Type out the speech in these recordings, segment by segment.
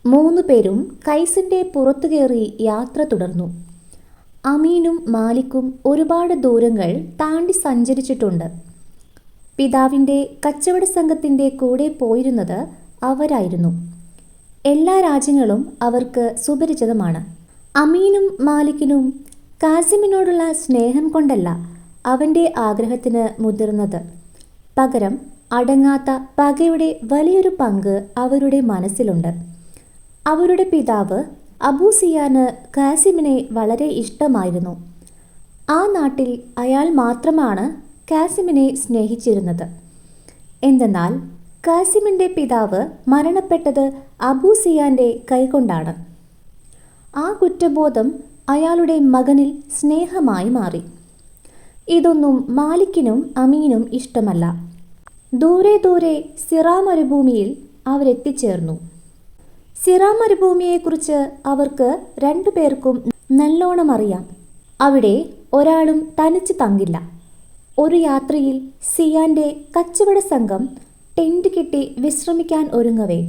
മൂന്നു പേരും കൈസിന്റെ പുറത്തു കയറി യാത്ര തുടർന്നു. അമീനും മാലിക്കും ഒരുപാട് ദൂരങ്ങൾ താണ്ടി സഞ്ചരിച്ചിട്ടുണ്ട്. പിതാവിൻ്റെ കച്ചവട സംഘത്തിൻ്റെ കൂടെ പോയിരുന്നത് അവരായിരുന്നു. എല്ലാ രാജ്യങ്ങളും അവർക്ക് സുപരിചിതമാണ്. അമീനും മാലിക്കിനും കാസിമിനോടുള്ള സ്നേഹം കൊണ്ടല്ല അവൻ്റെ ആഗ്രഹത്തിന് മുതിർന്നത്. പകരം അടങ്ങാത്ത പകയുടെ വലിയൊരു പങ്ക് അവരുടെ മനസ്സിലുണ്ട്. അവരുടെ പിതാവ് അബൂ സിയാന് കാസിമിനെ വളരെ ഇഷ്ടമായിരുന്നു. ആ നാട്ടിൽ അയാൾ മാത്രമാണ് കാസിമിനെ സ്നേഹിച്ചിരുന്നത്. എന്തെന്നാൽ കാസിമിൻ്റെ പിതാവ് മരണപ്പെട്ടത് അബൂ സിയാൻ്റെ കൈകൊണ്ടാണ്. ആ കുറ്റബോധം അയാളുടെ മകനിൽ സ്നേഹമായി മാറി. ഇതൊന്നും മാലിക്കിനും അമീനും ഇഷ്ടമല്ല. ദൂരെ ദൂരെ സിറാ മരുഭൂമിയിൽ അവരെത്തിച്ചേർന്നു. സിറാ മരുഭൂമിയെക്കുറിച്ച് അവർക്ക് രണ്ടുപേർക്കും നല്ലോണം അറിയാം. അവിടെ ഒരാളും തനിച്ച് തങ്ങില്ല. ഒരു യാത്രയിൽ സിയാൻ്റെ കച്ചവട സംഘം ടെൻ്റ് കെട്ടി വിശ്രമിക്കാൻ ഒരുങ്ങവേ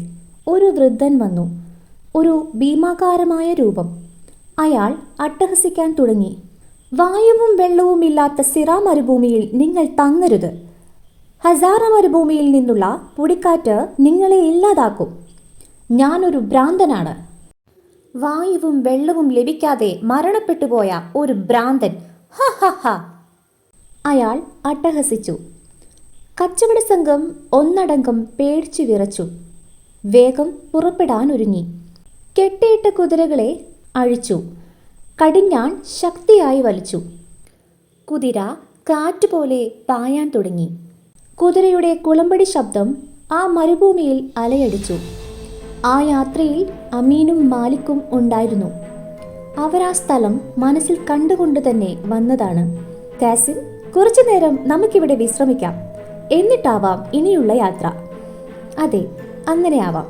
ഒരു വൃദ്ധൻ വന്നു. ഒരു ഭീമാകാരമായ രൂപം. അയാൾ അട്ടഹസിക്കാൻ തുടങ്ങി. വായുവും വെള്ളവുമില്ലാത്ത സിറാ മരുഭൂമിയിൽ നിങ്ങൾ തങ്ങരുത്. ഹസാറ മരുഭൂമിയിൽ നിന്നുള്ള പൊടിക്കാറ്റ് നിങ്ങളെ ഇല്ലാതാക്കും. ഞാനൊരു ഭ്രാന്തനാണ്. വായുവും വെള്ളവും ലഭിക്കാതെ മരണപ്പെട്ടുപോയ ഒരു ഭ്രാന്തൻ. ഹ ഹ ഹ. അയാൾ അട്ടഹസിച്ചു. കച്ചവട സംഘം ഒന്നടങ്കം പേടിച്ചു വിറച്ചു. വേഗം പുറപ്പെടാനൊരുങ്ങി. കെട്ടിയിട്ട കുതിരകളെ അഴിച്ചു. കടിഞ്ഞാൺ ശക്തിയായി വലിച്ചു. കുതിര കാറ്റുപോലെ പായാൻ തുടങ്ങി. കുതിരയുടെ കുളമ്പടി ശബ്ദം ആ മരുഭൂമിയിൽ അലയടിച്ചു. ആ യാത്രയിൽ അമീനും മാലിക്കും ഉണ്ടായിരുന്നു. അവർ ആ സ്ഥലം മനസ്സിൽ കണ്ടുകൊണ്ട് തന്നെ വന്നതാണ്. കാസിം, കുറച്ചു നേരം നമുക്കിവിടെ വിശ്രമിക്കാം. എന്നിട്ടാവാം ഇനിയുള്ള യാത്ര. അതെ, അങ്ങനെയാവാം.